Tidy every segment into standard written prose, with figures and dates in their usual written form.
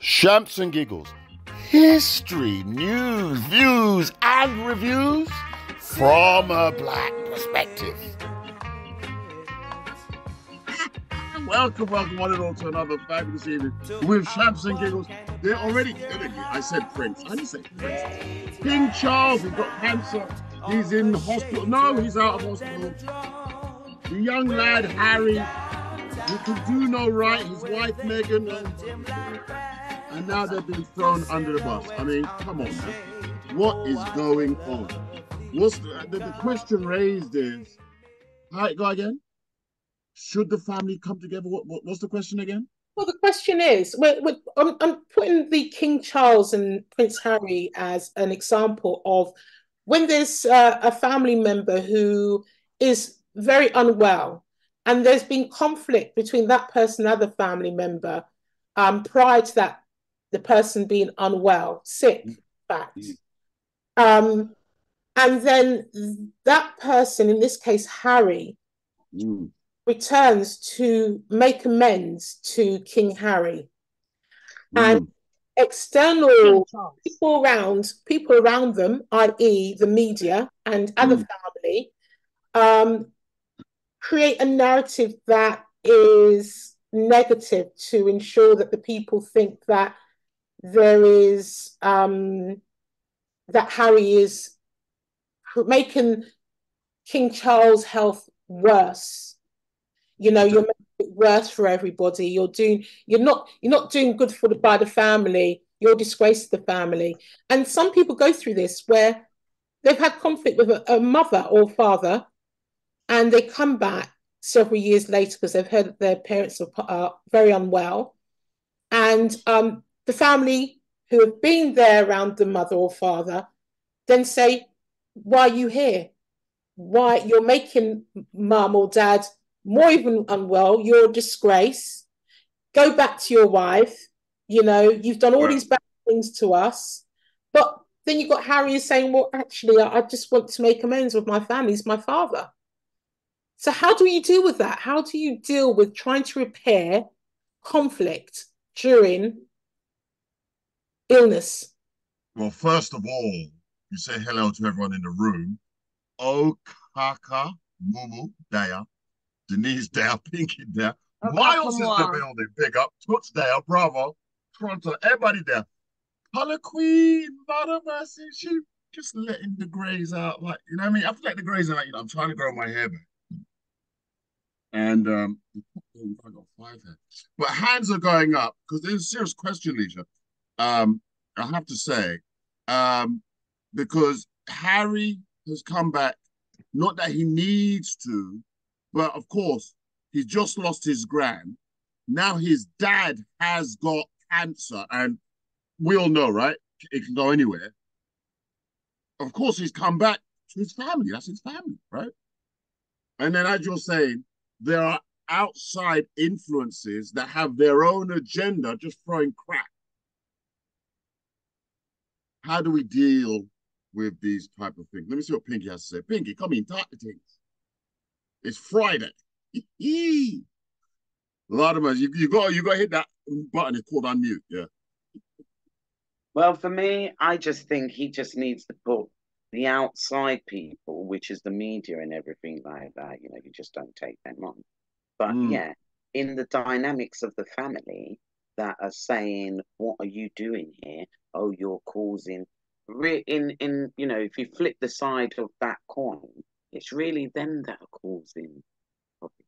Shamps and giggles. History, news, views, and reviews from a black perspective. Welcome, one and all, to another fabulous evening with Shamps and Giggles. They're already, I said Prince. I didn't say Prince. King Charles, he's got cancer. He's in the hospital. No, he's out of hospital. The young lad, Harry, who could do no right. His wife, Meghan, and now they've been thrown under the bus. I mean, come on, man. What is going on? What's the question raised is, hi, go again? Should the family come together? What's the question again? Well, the question is, I'm putting the King Charles and Prince Harry as an example of when there's a family member who is very unwell, and there's been conflict between that person and other family member prior to that, the person being unwell, sick, in fact. And then that person, in this case, Harry, returns to make amends to King Harry. And external people around them, i.e. the media and other family, create a narrative that is negative to ensure that the people think that there is that Harry is making King Charles' health worse. You know, you're making it worse for everybody. You're not doing good by the family. You're a disgrace to the family. And some people go through this where they've had conflict with a mother or father, and they come back several years later because they've heard that their parents are very unwell. And the family who have been there around the mother or father then say, why are you here? Why you're making mum or dad more even unwell? You're a disgrace. Go back to your wife. You know, you've done all these bad things to us. But then you've got Harry saying, well, actually, I just want to make amends with my family. He's my father. So how do you deal with that? How do you deal with trying to repair conflict during illness? Well, first of all, you say hello to everyone in the room. Oh, Kaka, Mumu, Daya, Denise Daya, Pinky Daya. Miles is the building. Big up. Toots Daya, Bravo, Toronto, everybody there. Color Queen, Mother Mercy, she just letting the greys out. Like, you know what I mean? I feel like the greys are like, I'm trying to grow my hair back. And I got 5 here. But hands are going up because there's a serious question, Leisha. I have to say, because Harry has come back, not that he needs to, but of course, he's just lost his gran. Now his dad has got cancer, and we all know, right? It can go anywhere. Of course, he's come back to his family. That's his family, right? And then, as you're saying, there are outside influences that have their own agenda, just throwing crap. How do we deal with these type of things? Let me see what Pinky has to say. Pinky, come in, talk to things. It's Friday. A lot of us, you got to hit that button. It's called unmute. Yeah. Well, for me, I just think he just needs to put the outside people, which is the media and everything like that, you know, you just don't take them on. But yeah, in the dynamics of the family that are saying, what are you doing here? Oh, you're causing, you know, if you flip the side of that coin, it's really them that are causing problems.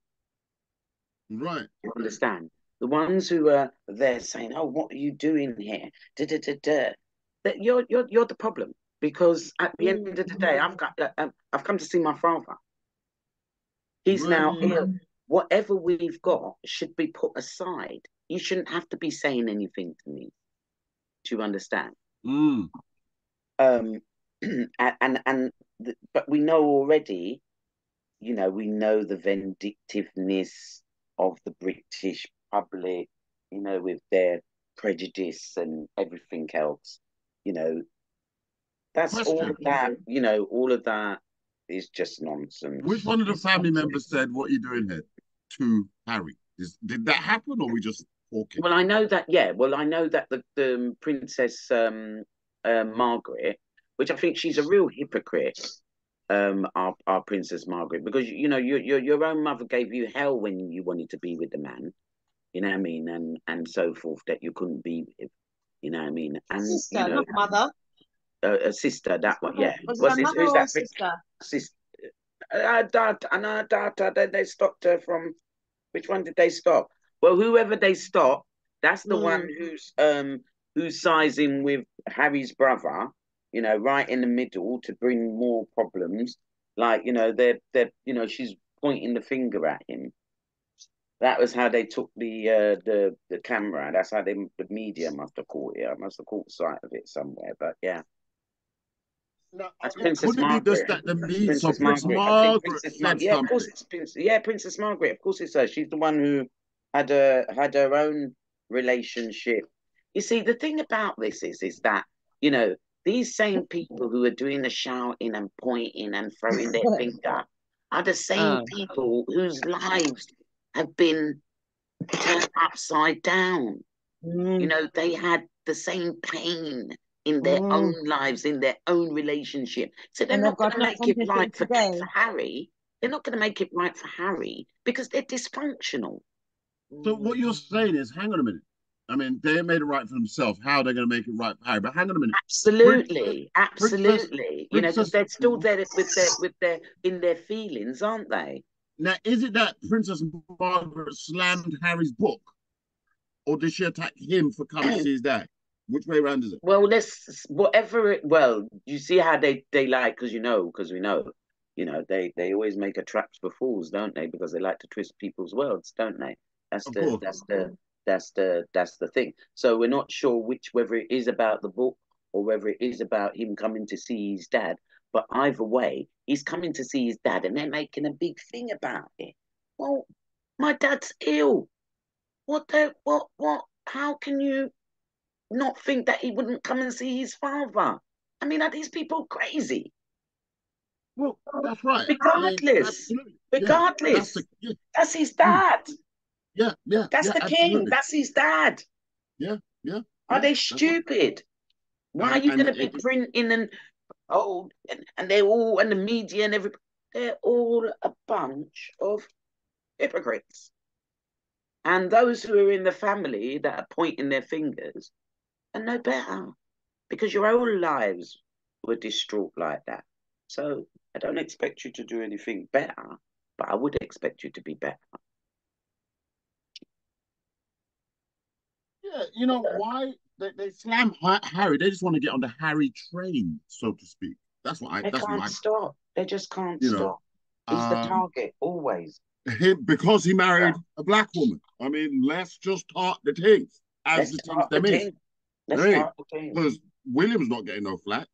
Right. You understand? The ones who are there saying, oh, what are you doing here? That you're the problem. Because at the end of the day, I've come to see my father. He's now ill. Whatever we've got should be put aside. You shouldn't have to be saying anything to me. Do you understand? But we know already, you know, we know the vindictiveness of the British public, you know, with their prejudice and everything else, you know. That's all of that, you know, all of that is just nonsense. Which one of the family members said, what are you doing here to Harry? Did that happen, or we just talking. Well, I know that. Yeah. Well, I know that the Princess Margaret, which I think she's a real hypocrite. Our Princess Margaret, because you know your own mother gave you hell when you wanted to be with the man. You know what I mean, and so forth that you couldn't be with. You know what I mean, and Sister, you know, not mother. a sister. That one, yeah. Was What's it a this? mother Who's or a that? sister? Sister. Our daughter and our daughter. They stopped her from. Which one did they stop? Well, whoever they stopped, that's the one who's sizing with Harry's brother. You know, right in the middle to bring more problems. Like you know, they're you know she's pointing the finger at him. That was how they took the camera. That's how the media must have caught it. I must have caught sight of it somewhere. But yeah, Now, that's Princess could it be just Margaret. that the That's meat? So Princess Prince Margaret. I think Margaret Princess said Margaret. Yeah, of course something. it's Princess. Yeah, Princess Margaret. Of course it's her. She's the one who had her own relationship. You see, the thing about this is that you know these same people who are doing the shouting and pointing and throwing their finger are the same people whose lives have been turned upside down. You know, they had the same pain in their own lives, in their own relationship. So they're And they've not going got to no make it sympathy right for today. Harry. They're not going to make it right for Harry because they're dysfunctional. So what you're saying is, hang on a minute. I mean, they made it right for themselves. How are they going to make it right for Harry? But hang on a minute. Princess, Absolutely, Princess, absolutely. You know, because Princess. they're still there with their in their feelings, aren't they? Now, is it that Princess Margaret slammed Harry's book, or did she attack him for coming to see his dad? Which way around is it? Well, let's whatever it. Well, you see how they like because we know, they always make a traps for fools, don't they? Because they like to twist people's worlds, don't they? That's Of the course. that's the thing. So we're not sure whether it is about the book or whether it is about him coming to see his dad. But either way, he's coming to see his dad, and they're making a big thing about it. Well, my dad's ill. What? How can you not think that he wouldn't come and see his father? I mean, are these people crazy? Well, that's right. I mean, Regardless, absolutely. Yeah, regardless, that's his dad. That's yeah, the king. absolutely. That's his dad. Yeah, yeah, Are yeah. they That's right. stupid? Why are you And going to be printing and they're all and the media and everybody? They're all a bunch of hypocrites. And those who are in the family that are pointing their fingers are no better because your own lives were distraught like that. So I don't expect you to do anything better, but I would expect you to be better. yeah, you know why they slam Harry? They just want to get on the Harry train, so to speak. That's what I. They That's can't my. stop. They just can't You know, stop. He's the target always. him because he married a black woman. I mean, let's just talk the things as Let's the things start the them is. team. Let's Hey, start the team. because William's not getting no flack.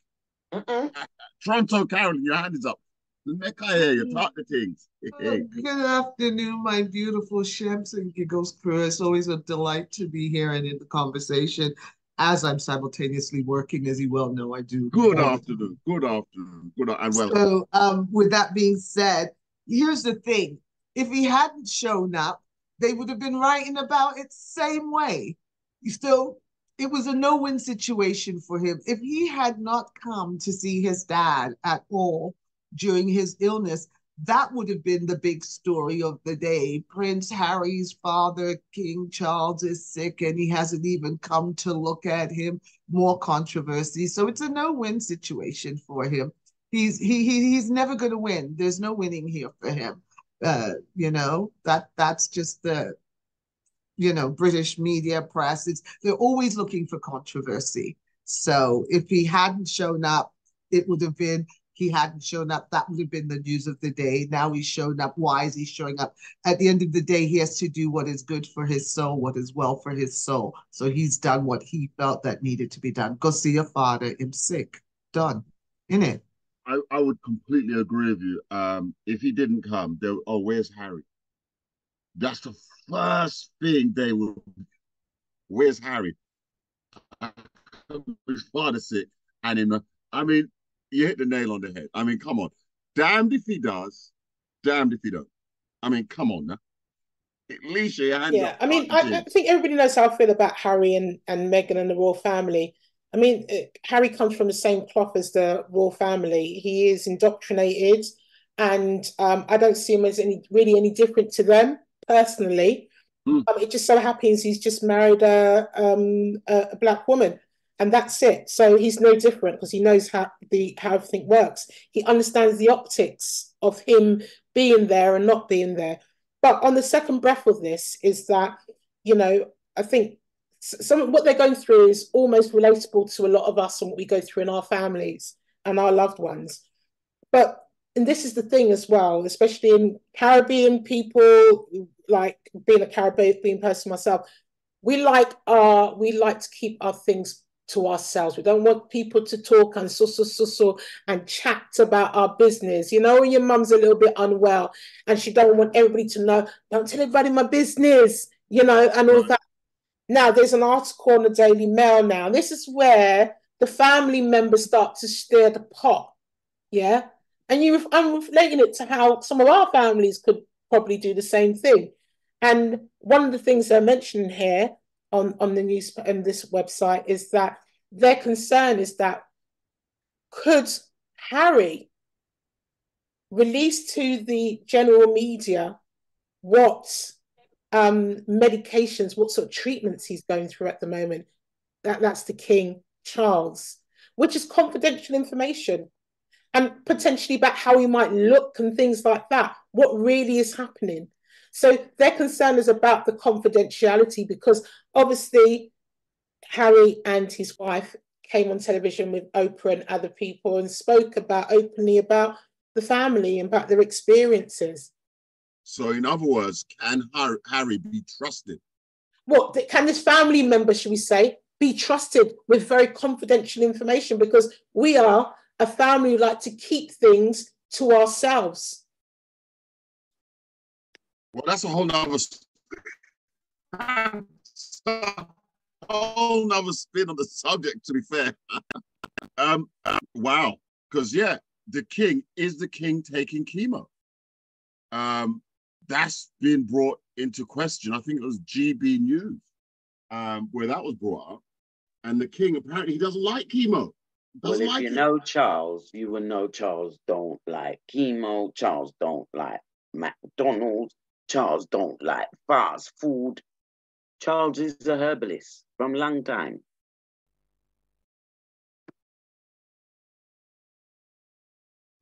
Toronto, Carolyn, your hand is up. Make I hear you talk the things. Good afternoon, my beautiful Shemps and Giggles crew. It's always a delight to be here and in the conversation as I'm simultaneously working, as you well know I do. Good afternoon. Good afternoon. Good and welcome. So, with that being said, here's the thing. If he hadn't shown up, they would have been writing about it same way. Still, it was a no-win situation for him. If he had not come to see his dad at all during his illness, that would have been the big story of the day. Prince Harry's father, King Charles, is sick and he hasn't even come to look at him. More controversy. So it's a no-win situation for him. He's never going to win. There's no winning here for him. That's just the British media press. They're always looking for controversy. So if he hadn't shown up, it would have been he hadn't shown up. That would have been the news of the day. Now he's shown up. Why is he showing up? At the end of the day, he has to do what is good for his soul, what is well for his soul. So he's done what he felt that needed to be done. Go see your father. I'm sick. Done. Innit? I would completely agree with you. If he didn't come, where's Harry? That's the first thing they would. Where's Harry? His father's sick, and I mean, you hit the nail on the head. I mean, come on, damned if he does, damned if he don't. I mean, come on now. At least your hands Yeah, up, I mean, I touching. think everybody knows how I feel about Harry and Meghan and the royal family. I mean, Harry comes from the same cloth as the royal family. He is indoctrinated, and I don't see him as any different to them personally. Mm. It just so happens he's just married a black woman, and that's it. So he's no different because he knows how everything works. He understands the optics of him being there and not being there. But on the second breath of this is that, I think some of what they're going through is almost relatable to a lot of us and what we go through in our families and our loved ones. But and this is the thing as well, especially in Caribbean people, like being a Caribbean person myself, we like to keep our things to ourselves. We don't want people to talk and so and chat about our business. When your mum's a little bit unwell and she don't want everybody to know, don't tell everybody my business, and all Right. that. Now there's an article on the Daily Mail now. This is where the family members start to stir the pot. Yeah. And I'm relating it to how some of our families could probably do the same thing. And one of the things they're mentioning here on the news and this website is that their concern is that could Harry release to the general media what medications, what sort of treatments he's going through at the moment? That's the King Charles, which is confidential information, and potentially about how he might look and things like that, what really is happening. So their concern is about the confidentiality because obviously Harry and his wife came on television with Oprah and other people and spoke openly about the family and about their experiences. So, in other words, can Harry be trusted? What can this family member, should we say, be trusted with very confidential information? Because we are a family who like to keep things to ourselves. Well, that's a whole nother spin on the subject, to be fair. Wow. Because the king taking chemo? That's been brought into question. I think it was GB News where that was brought up. And the king, apparently, he doesn't like chemo. Well, if you know Charles, you will know Charles don't like chemo. Charles don't like McDonald's. Charles don't like fast food. Charles is a herbalist from long time.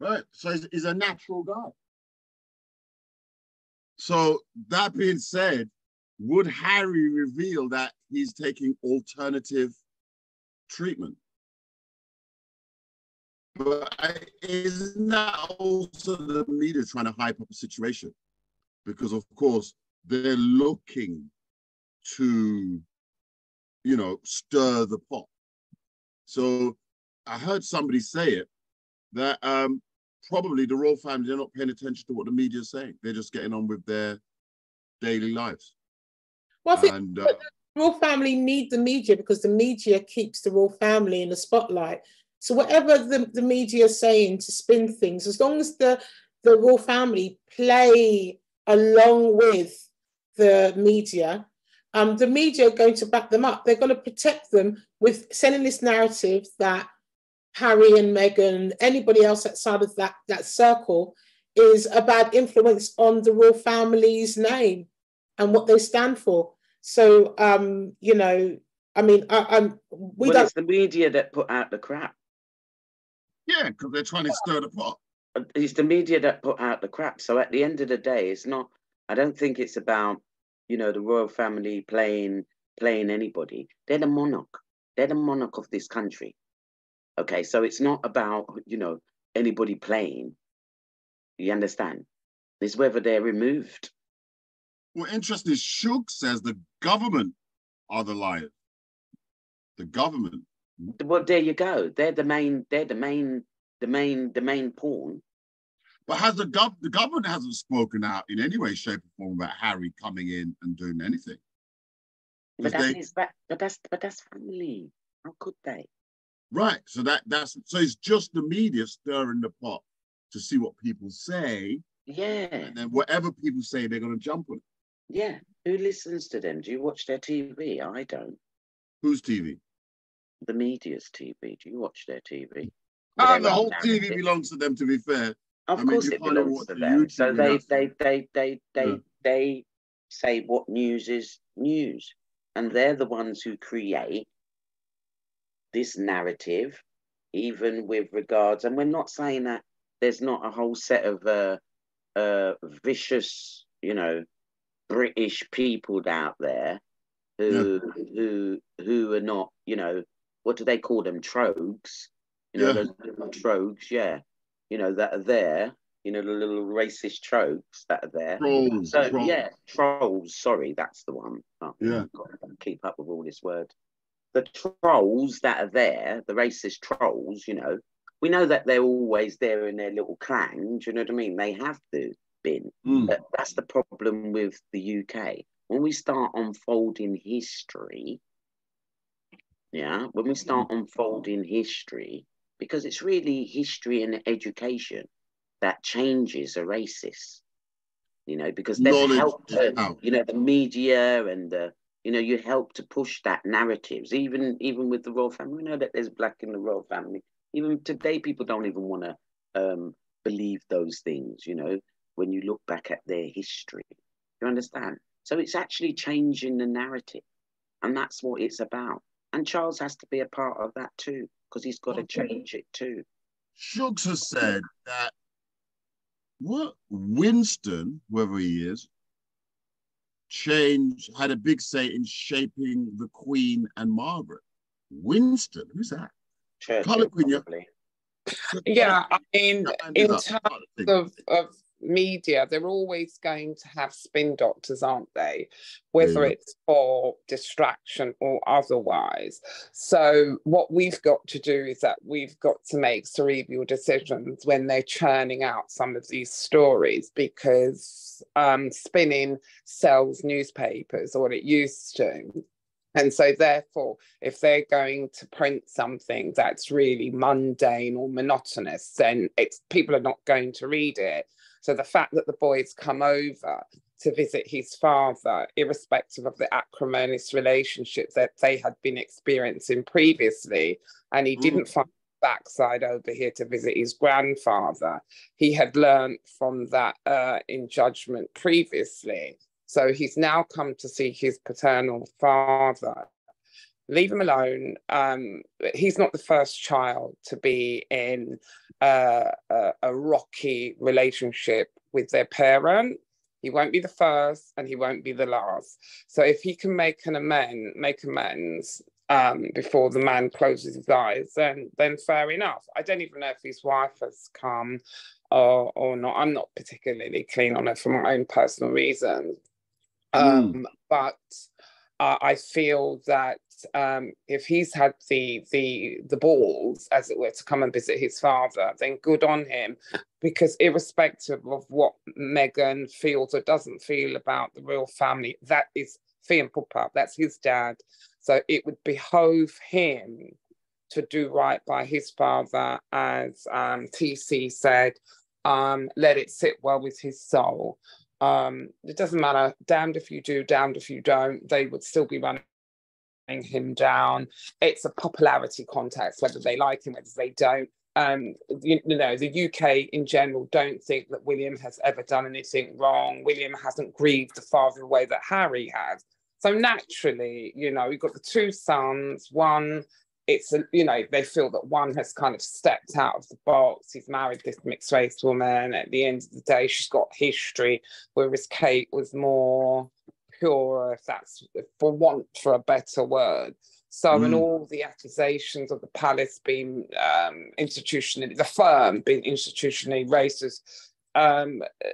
Right. So he's a natural guy. So that being said, would Harry reveal that he's taking alternative treatment? But isn't that also the media trying to hype up a situation? Because, of course, they're looking to, stir the pot. So I heard somebody say it, that probably the royal family, they're not paying attention to what the media is saying. They're just getting on with their daily lives. Well, I think the royal family need the media because the media keeps the royal family in the spotlight. So whatever the media is saying to spin things, as long as the royal family play along with the media are going to back them up. They're going to protect them with sending this narrative that Harry and Meghan, anybody else outside of that circle, is a bad influence on the royal family's name and what they stand for. So, It's the media that put out the crap. Yeah, because they're trying to stir the pot. It's the media that put out the crap. So at the end of the day, it's not. I don't think it's about the royal family playing anybody. They're the monarch. They're the monarch of this country. Okay, so it's not about anybody playing. You understand? It's whether they're removed. Well, interesting. Shug says the government are the liars. The government. Well, there you go. They're the main pawn. But the government hasn't spoken out in any way, shape, or form about Harry coming in and doing anything. But that's family. How could they? Right. So so it's just the media stirring the pot to see what people say. Yeah. And then whatever people say, they're going to jump on it. Yeah. Who listens to them? Do you watch their TV? I don't. Whose TV? The media's TV. Do you watch their TV? And the whole TV belongs to them, to be fair. Of course it belongs to them. So they say what news is news. And they're the ones who create this narrative, even with regards, and we're not saying that there's not a whole set of vicious, you know, British people out there who are not, you know, what do they call them? Trogs. You know, those little trogs, you know, that are there, you know, the little racist trogs that are there. Trolls. Trolls, sorry, that's the one. Oh, yeah. God, I can't keep up with all this word. The trolls that are there, the racist trolls, you know, we know that they're always there in their little clan, do you know what I mean? They have been. But that's the problem with the UK. When we start unfolding history, because it's really history and education that changes a racist, you know, because they've helped, you know, the media and you know, you help to push that narratives, even with the royal family. We know that there's black in the royal family. Even today, people don't even want to believe those things, you know, when you look back at their history. You understand? So it's actually changing the narrative, and that's what it's about. And Charles has to be a part of that too, because he's got to change it too. Shuggs has said that Winston, whoever he is, had a big say in shaping the Queen and Margaret. Winston, who's that? Churchill, probably. Yeah, I mean, in terms of media, they're always going to have spin doctors, aren't they? Whether it's for distraction or otherwise. So what we've got to do is that we've got to make cerebral decisions when they're churning out some of these stories, because spinning sells newspapers, or it used to. And so therefore, if they're going to print something that's really mundane or monotonous, then people are not going to read it. So the fact that the boys come over to visit his father, irrespective of the acrimonious relationships that they had been experiencing previously, and he didn't find the backside over here to visit his grandfather, he had learned from that in judgment previously. So he's now come to see his paternal father. Leave him alone. He's not the first child to be in a rocky relationship with their parent. He won't be the first, and he won't be the last. So if he can make amends before the man closes his eyes, then fair enough. I don't even know if his wife has come or not. I'm not particularly keen on it for my own personal reasons. But I feel that if he's had the balls, as it were, to come and visit his father, then good on him, because irrespective of what Meghan feels or doesn't feel about the royal family, that is Fee and Papa, that's his dad. So it would behove him to do right by his father, as TC said, let it sit well with his soul. It doesn't matter, damned if you do, damned if you don't, they would still be running him down. It's a popularity contest, whether they like him, whether they don't. You know, the UK in general don't think that William has ever done anything wrong. William hasn't grieved the father the way that Harry has. So naturally, you know, we've got the two sons. One, you know, they feel that one has kind of stepped out of the box. He's married this mixed race woman. At the end of the day, she's got history, whereas Kate was more pure, if that's for want for a better word. So, and all the accusations of the palace being the firm being institutionally racist,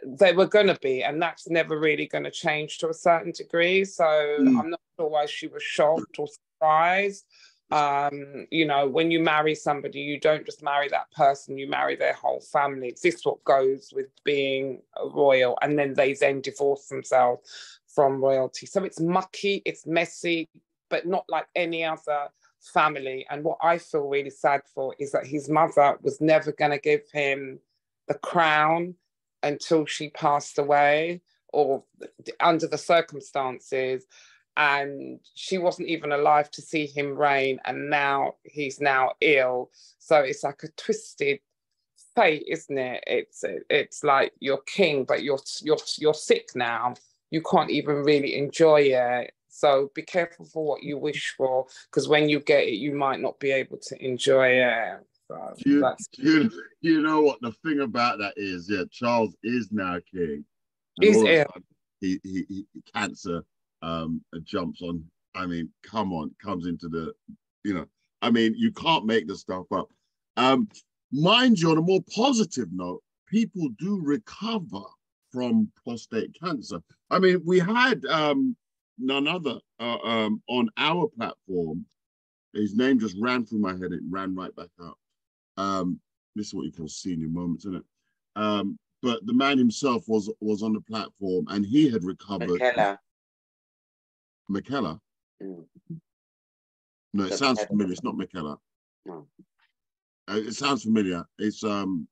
they were going to be, and that's never really going to change to a certain degree. So I'm not sure why she was shocked or surprised. You know, when you marry somebody, you don't just marry that person, you marry their whole family. This is what goes with being a royal, and then they then divorce themselves from royalty. So it's mucky, it's messy, but not like any other family. And what I feel really sad for is that his mother was never going to give him the crown until she passed away. or under the circumstances, and she wasn't even alive to see him reign, and now he's now ill. So it's like a twisted fate, isn't it? It's like you're king, but you're sick now. You can't even really enjoy it. So be careful for what you wish for, because when you get it, you might not be able to enjoy it. So you know what the thing about that is? Yeah, Charles is now king. He's ill. He cancer jumps on. I mean, come on, comes into the, I mean, you can't make this stuff up. Mind you, on a more positive note, people do recover from prostate cancer. I mean, we had none other on our platform. His name just ran through my head. It ran right back up. This is what you call senior moments, isn't it? But the man himself was on the platform, and he had recovered. McKellar. Mm. No, it sounds familiar. It's not McKellar. No. It sounds familiar. It's the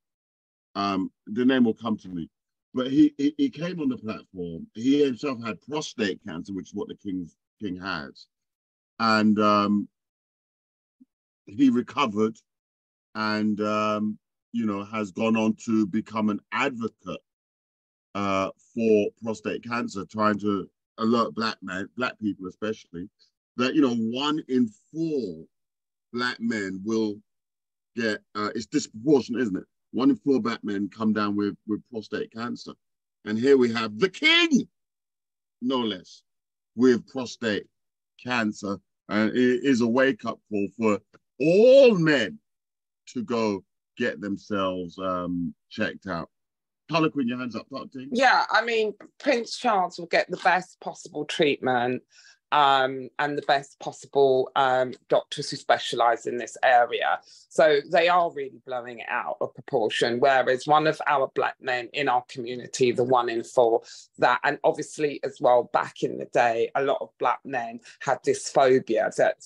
name will come to me. But he came on the platform. He himself had prostate cancer, which is what the king has, and he recovered, and has gone on to become an advocate for prostate cancer, trying to alert black people especially, that 1 in 4 black men will get it's disproportionate, isn't it? 1 in 4 black men come down with prostate cancer. And here we have the king, no less, with prostate cancer. And it is a wake-up call for all men to go get themselves checked out. Harlequin, your hands up, Dr. Yeah, I mean, Prince Charles will get the best possible treatment and the best possible doctors who specialise in this area. So they are really blowing it out of proportion, whereas one of our black men in our community, the 1 in 4, that, and obviously as well, back in the day, a lot of black men had this phobia that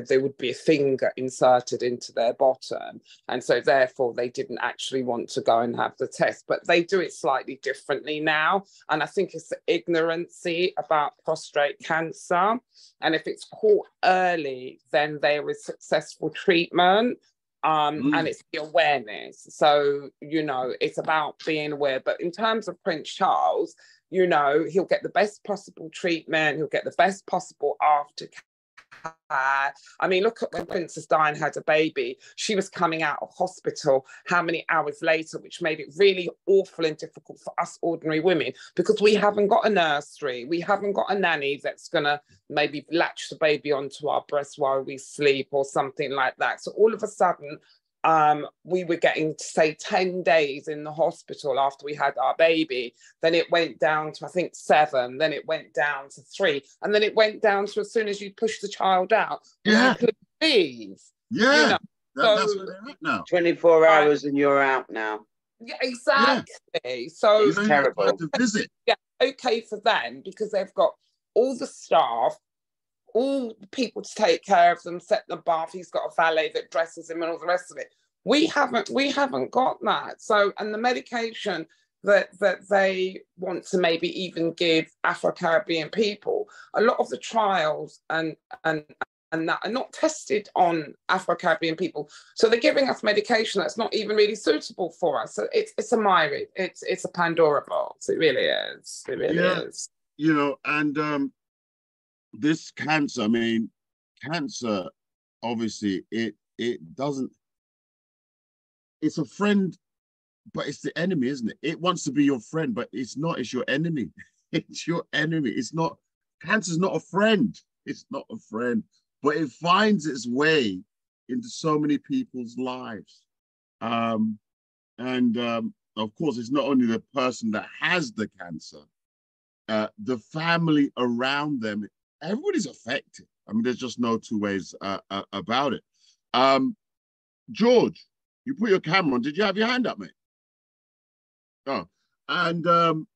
there would be a finger inserted into their bottom. And so therefore they didn't actually want to go and have the test, but they do it slightly differently now. And I think it's the ignorancy about prostate cancer. And if it's caught early, then there is successful treatment. And it's the awareness. So, it's about being aware. But in terms of Prince Charles, he'll get the best possible treatment. He'll get the best possible aftercare. I mean, look at when Princess Diana had a baby. She was coming out of hospital how many hours later, which made it really awful and difficult for us ordinary women, because we haven't got a nursery. We haven't got a nanny that's going to maybe latch the baby onto our breast while we sleep or something like that. So all of a sudden, we were getting, say, 10 days in the hospital after we had our baby. Then it went down to, I think, 7. Then it went down to 3. And then it went down to as soon as you push the child out. Yeah. Leave. Yeah. That's what they're at now. 24 hours and you're out now. Yeah, exactly. Yeah. So it's terrible. To visit. Yeah, okay for them, because they've got all the staff, all the people to take care of them, set the bath. He's got a valet that dresses him and all the rest of it. We haven't got that. So, and the medication that they want to maybe even give Afro-Caribbean people, a lot of the trials and that are not tested on Afro-Caribbean people. So they're giving us medication that's not even really suitable for us. So it's a myriad. It's a Pandora box. It really is. It really is. And this cancer, I mean, cancer, obviously, it doesn't, it's a friend, but it's the enemy, isn't it? It wants to be your friend, but it's not, it's your enemy. It's your enemy. It's not, cancer's not a friend. It's not a friend, but it finds its way into so many people's lives. Of course, it's not only the person that has the cancer, the family around them, everybody's affected. I mean, there's just no two ways about it. George, you put your camera on. Did you have your hand up, mate? Oh, and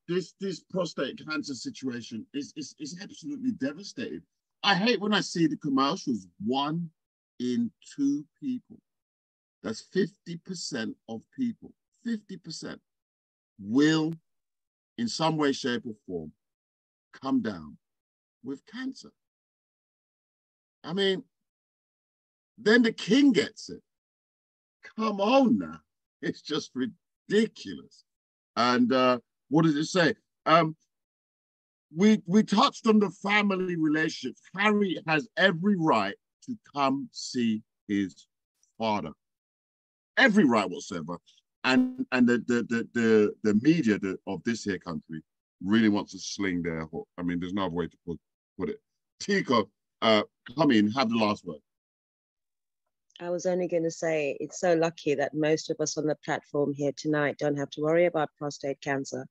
this prostate cancer situation is absolutely devastating. I hate when I see the commercials. 1 in 2 people, that's 50% of people, 50% will in some way, shape, or form, come down with cancer. I mean, then the king gets it. Come on now. It's just ridiculous. And what does it say? We touched on the family relationships. Harry has every right to come see his father. Every right whatsoever. And the media of this here country really wants to sling their hook. I mean, there's no other way to put it. Tico, come in, have the last word. I was only going to say, it's so lucky that most of us on the platform here tonight don't have to worry about prostate cancer.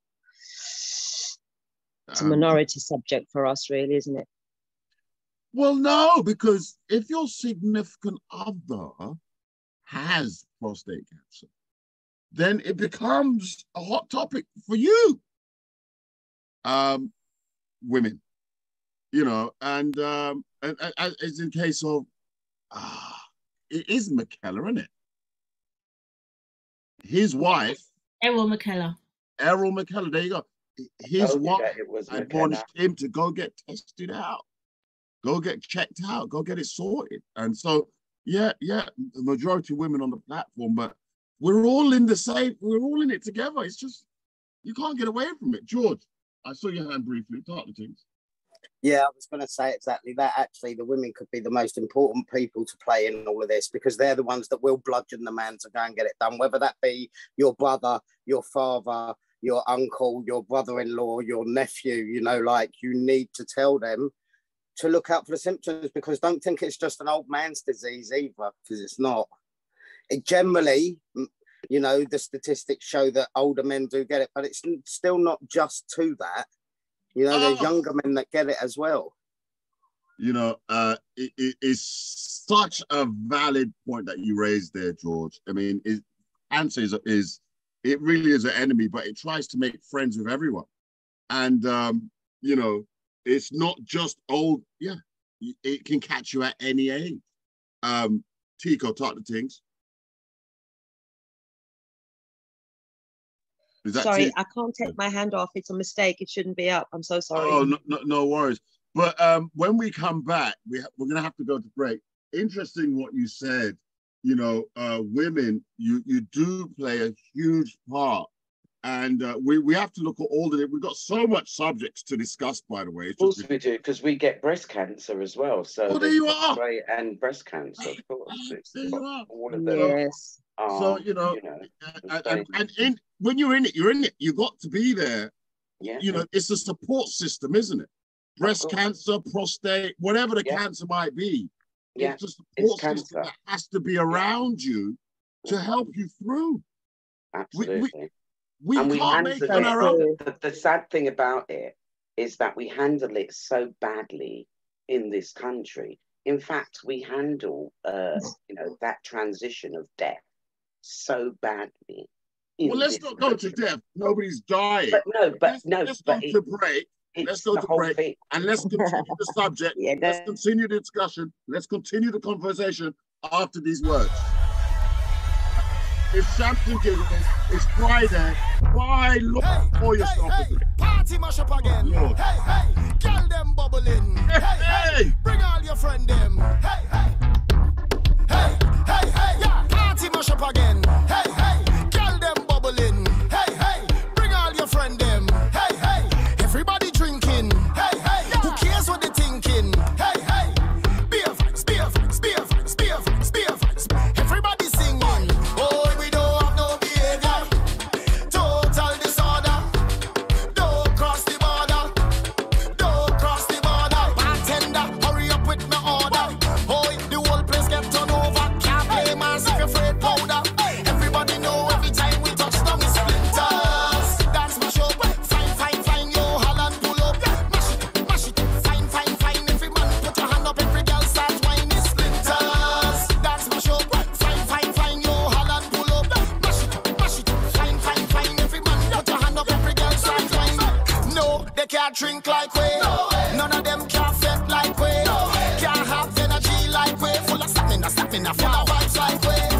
It's a minority subject for us, really, isn't it? Well, no, because if your significant other has prostate cancer, then it becomes a hot topic for you. Women, you know, and as in case of, it is McKellar, isn't it? His wife. Errol McKellar. Errol McKellar, there you go. His wife admonished him to go get tested out. Go get checked out. Go get it sorted. And so, yeah, the majority of women on the platform, but we're all in the same, we're all in it together. It's just, you can't get away from it. George, I saw your hand briefly. Talk to things. Yeah, I was going to say exactly that. Actually, the women could be the most important people to play in all of this, because they're the ones that will bludgeon the man to go and get it done, whether that be your brother, your father, your uncle, your brother-in-law, your nephew. You know, like, you need to tell them to look out for the symptoms, because don't think it's just an old man's disease either, because it's not. It generally, you know, the statistics show that older men do get it, but it's still not just to that. You know, there's younger men that get it as well. You know, it is such a valid point that you raised there, George. I mean, cancer is it really is an enemy, but it tries to make friends with everyone. And, you know, it's not just old. Yeah, it can catch you at any age. Tico, talk to things. Sorry, I can't take my hand off. It's a mistake. It shouldn't be up. I'm so sorry. Oh, no worries. But when we come back, we're going to have to go to break. Interesting what you said. You know, women, you do play a huge part. And we have to look at all of it. We've got so much subjects to discuss, by the way. Of course we do, because we get breast cancer as well. So there you are. And breast cancer, of course. There you are. All of them. Yes. So, you know and when you're in it, you're in it. You got to be there. Yeah. You know, it's a support system, isn't it? Breast cancer, prostate, whatever the cancer might be. Yeah. It's a support system that has to be around you to help you through. Absolutely. We can't make it on our own. The sad thing about it is that we handle it so badly in this country. In fact, we handle, you know, that transition of death so badly. Well, let's not go to death. Nobody's dying. Let's go to break. Let's go to break and let's continue the subject. Let's continue the discussion. Let's continue the conversation after these words. It's Shamsin Giggles. It's Friday. Bye. Look for yourself. Party mash up again. Lord. Hey, girl them bubbling. Hey, bring all your friend them. Hey, yeah. Party mash up again. Hey, girl them bubbling. Hey, bring all your friend them. Hey, everybody drinking. Hey, who cares what they thinking? Hey, beer vibes, beer vibes, beer vibes, beer vibes, beer vibes. Everybody singing. Drink like we, none of them can fit like we, can't have energy like we, full of stamina, full of vibes like we.